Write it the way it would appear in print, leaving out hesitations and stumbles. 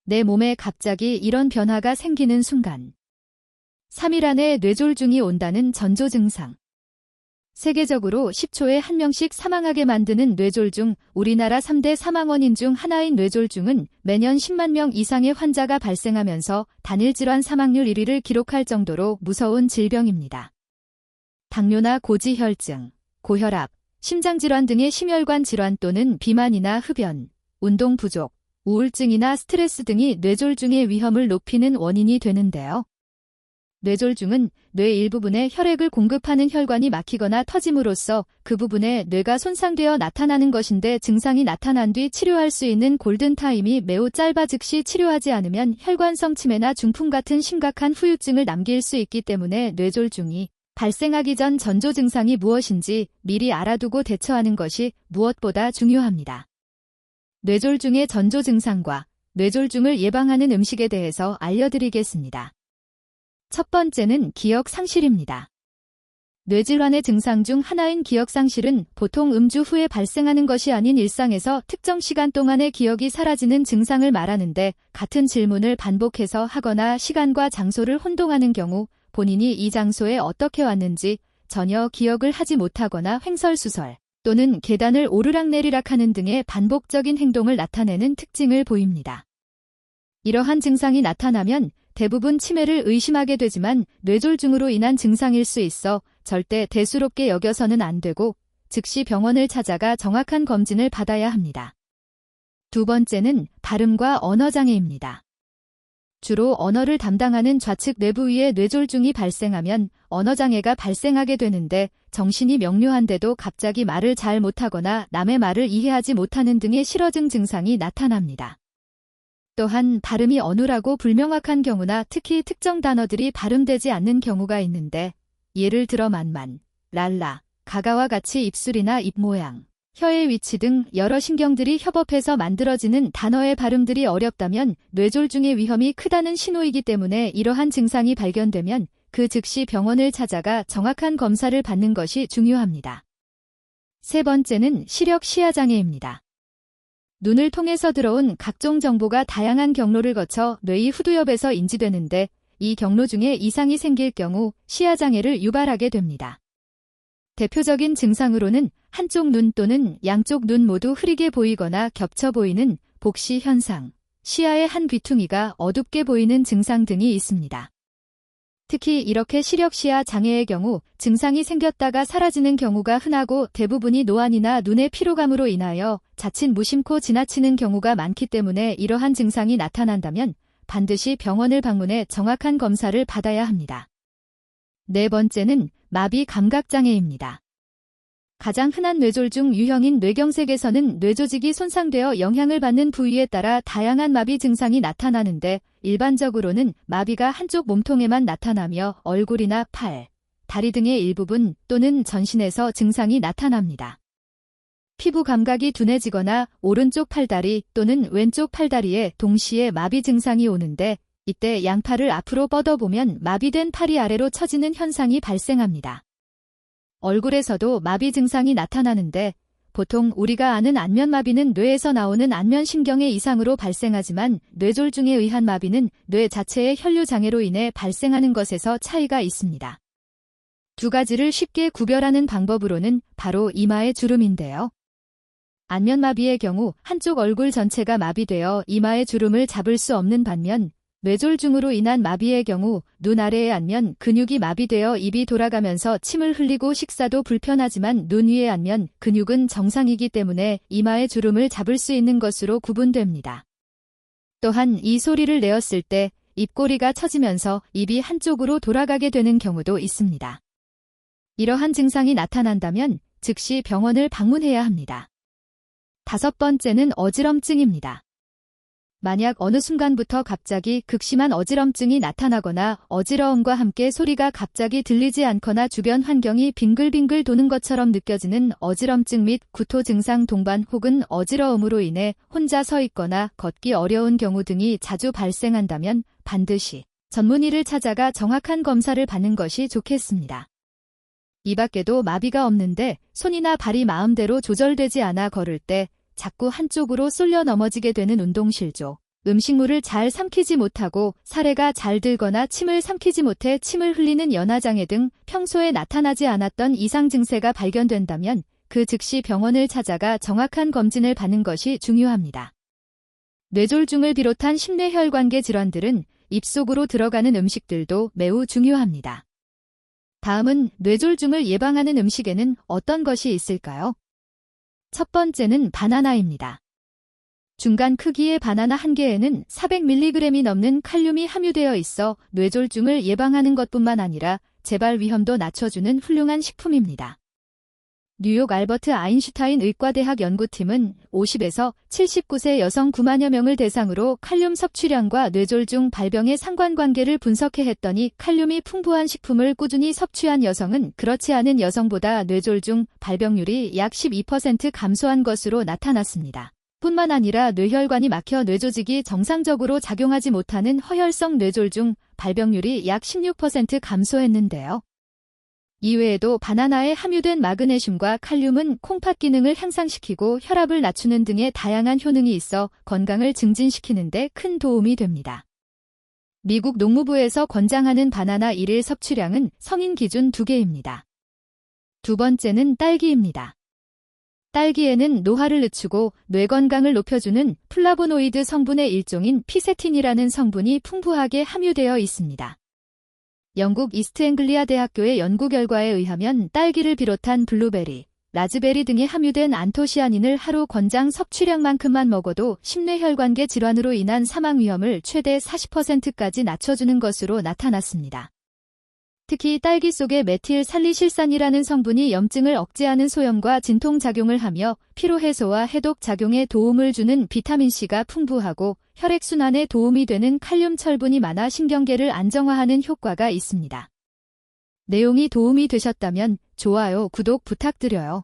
내 몸에 갑자기 이런 변화가 생기는 순간. 3일 안에 뇌졸중이 온다는 전조 증상. 세계적으로 10초에 1명씩 사망하게 만드는 뇌졸중, 우리나라 3대 사망 원인 중 하나인 뇌졸중은 매년 10만 명 이상의 환자가 발생하면서 단일 질환 사망률 1위를 기록할 정도로 무서운 질병입니다. 당뇨나 고지혈증, 고혈압, 심장질환 등의 심혈관 질환 또는 비만이나 흡연, 운동 부족, 우울증이나 스트레스 등이 뇌졸중의 위험을 높이는 원인이 되는데요. 뇌졸중은 뇌 일부분에 혈액을 공급하는 혈관이 막히거나 터짐으로써 그 부분에 뇌가 손상되어 나타나는 것인데, 증상이 나타난 뒤 치료할 수 있는 골든타임이 매우 짧아 즉시 치료하지 않으면 혈관성 치매나 중풍 같은 심각한 후유증을 남길 수 있기 때문에 뇌졸중이 발생하기 전 전조 증상이 무엇인지 미리 알아두고 대처하는 것이 무엇보다 중요합니다. 뇌졸중의 전조 증상과 뇌졸중을 예방하는 음식에 대해서 알려드리겠습니다. 첫 번째는 기억 상실입니다. 뇌질환의 증상 중 하나인 기억 상실은 보통 음주 후에 발생하는 것이 아닌 일상에서 특정 시간 동안의 기억이 사라지는 증상을 말하는데, 같은 질문을 반복해서 하거나 시간과 장소를 혼동하는 경우 본인이 이 장소에 어떻게 왔는지 전혀 기억을 하지 못하거나 횡설수설 또는 계단을 오르락내리락 하는 등의 반복적인 행동을 나타내는 특징을 보입니다. 이러한 증상이 나타나면 대부분 치매를 의심하게 되지만 뇌졸중으로 인한 증상일 수 있어 절대 대수롭게 여겨서는 안 되고 즉시 병원을 찾아가 정확한 검진을 받아야 합니다. 두 번째는 발음과 언어장애입니다. 주로 언어를 담당하는 좌측 뇌부위에 뇌졸중이 발생하면 언어장애가 발생하게 되는데, 정신이 명료한데도 갑자기 말을 잘 못하거나 남의 말을 이해하지 못하는 등의 실어증 증상이 나타납니다. 또한 발음이 어눌하고 불명확한 경우나 특히 특정 단어들이 발음되지 않는 경우가 있는데, 예를 들어 만만, 랄라, 가가와 같이 입술이나 입 모양, 혀의 위치 등 여러 신경들이 협업해서 만들어지는 단어의 발음들이 어렵다면 뇌졸중의 위험이 크다는 신호이기 때문에 이러한 증상이 발견되면 그 즉시 병원을 찾아가 정확한 검사를 받는 것이 중요합니다. 세 번째는 시력 시야장애입니다. 눈을 통해서 들어온 각종 정보가 다양한 경로를 거쳐 뇌의 후두엽에서 인지되는데, 이 경로 중에 이상이 생길 경우 시야장애를 유발하게 됩니다. 대표적인 증상으로는 한쪽 눈 또는 양쪽 눈 모두 흐리게 보이거나 겹쳐 보이는 복시 현상, 시야의 한 귀퉁이가 어둡게 보이는 증상 등이 있습니다. 특히 이렇게 시력 시야 장애의 경우 증상이 생겼다가 사라지는 경우가 흔하고, 대부분이 노안이나 눈의 피로감으로 인하여 자칫 무심코 지나치는 경우가 많기 때문에 이러한 증상이 나타난다면 반드시 병원을 방문해 정확한 검사를 받아야 합니다. 네 번째는 마비 감각장애입니다. 가장 흔한 뇌졸중 유형인 뇌경색에서는 뇌조직이 손상되어 영향을 받는 부위에 따라 다양한 마비 증상이 나타나는데, 일반적으로는 마비가 한쪽 몸통에만 나타나며 얼굴이나 팔, 다리 등의 일부분 또는 전신에서 증상이 나타납니다. 피부 감각이 둔해지거나 오른쪽 팔다리 또는 왼쪽 팔다리에 동시에 마비 증상이 오는데, 이때 양팔을 앞으로 뻗어보면 마비된 팔이 아래로 처지는 현상이 발생합니다. 얼굴에서도 마비 증상이 나타나는데, 보통 우리가 아는 안면마비는 뇌에서 나오는 안면신경의 이상으로 발생하지만 뇌졸중에 의한 마비는 뇌 자체의 혈류장애로 인해 발생하는 것에서 차이가 있습니다. 두 가지를 쉽게 구별하는 방법으로는 바로 이마의 주름인데요. 안면마비의 경우 한쪽 얼굴 전체가 마비되어 이마의 주름을 잡을 수 없는 반면, 뇌졸중으로 인한 마비의 경우 눈 아래의 안면 근육이 마비되어 입이 돌아가면서 침을 흘리고 식사도 불편하지만 눈 위의 안면 근육은 정상이기 때문에 이마의 주름을 잡을 수 있는 것으로 구분됩니다. 또한 이 소리를 내었을 때 입꼬리가 처지면서 입이 한쪽으로 돌아가게 되는 경우도 있습니다. 이러한 증상이 나타난다면 즉시 병원을 방문해야 합니다. 다섯 번째는 어지럼증입니다. 만약 어느 순간부터 갑자기 극심한 어지럼증이 나타나거나 어지러움과 함께 소리가 갑자기 들리지 않거나 주변 환경이 빙글빙글 도는 것처럼 느껴지는 어지럼증 및 구토 증상 동반 혹은 어지러움으로 인해 혼자 서 있거나 걷기 어려운 경우 등이 자주 발생한다면 반드시 전문의를 찾아가 정확한 검사를 받는 것이 좋겠습니다. 이 밖에도 마비가 없는데 손이나 발이 마음대로 조절되지 않아 걸을 때 자꾸 한쪽으로 쏠려 넘어지게 되는 운동실조, 음식물을 잘 삼키지 못하고 사레가 잘 들거나 침을 삼키지 못해 침을 흘리는 연화장애 등 평소에 나타나지 않았던 이상 증세가 발견된다면 그 즉시 병원을 찾아가 정확한 검진을 받는 것이 중요합니다. 뇌졸중을 비롯한 심뇌혈관계 질환들은 입속으로 들어가는 음식들도 매우 중요합니다. 다음은 뇌졸중을 예방하는 음식에는 어떤 것이 있을까요? 첫 번째는 바나나입니다. 중간 크기의 바나나 한 개에는 400mg이 넘는 칼륨이 함유되어 있어 뇌졸중을 예방하는 것뿐만 아니라 재발 위험도 낮춰주는 훌륭한 식품입니다. 뉴욕 알버트 아인슈타인 의과대학 연구팀은 50에서 79세 여성 9만여 명을 대상으로 칼륨 섭취량과 뇌졸중 발병의 상관관계를 분석해 했더니 칼륨이 풍부한 식품을 꾸준히 섭취한 여성은 그렇지 않은 여성보다 뇌졸중 발병률이 약 12% 감소한 것으로 나타났습니다. 뿐만 아니라 뇌혈관이 막혀 뇌조직이 정상적으로 작용하지 못하는 허혈성 뇌졸중 발병률이 약 16% 감소했는데요. 이외에도 바나나에 함유된 마그네슘과 칼륨은 콩팥 기능을 향상시키고 혈압을 낮추는 등의 다양한 효능이 있어 건강을 증진시키는 데 큰 도움이 됩니다. 미국 농무부에서 권장하는 바나나 1일 섭취량은 성인 기준 2개입니다. 두 번째는 딸기입니다. 딸기에는 노화를 늦추고 뇌 건강을 높여주는 플라보노이드 성분의 일종인 피세틴이라는 성분이 풍부하게 함유되어 있습니다. 영국 이스트앵글리아 대학교의 연구 결과에 의하면 딸기를 비롯한 블루베리, 라즈베리 등에 함유된 안토시아닌을 하루 권장 섭취량만큼만 먹어도 심뇌혈관계 질환으로 인한 사망 위험을 최대 40%까지 낮춰주는 것으로 나타났습니다. 특히 딸기 속의 메틸살리실산이라는 성분이 염증을 억제하는 소염과 진통작용을 하며 피로해소와 해독 작용에 도움을 주는 비타민C가 풍부하고 혈액순환에 도움이 되는 칼륨 철분이 많아 신경계를 안정화하는 효과가 있습니다. 내용이 도움이 되셨다면 좋아요, 구독 부탁드려요.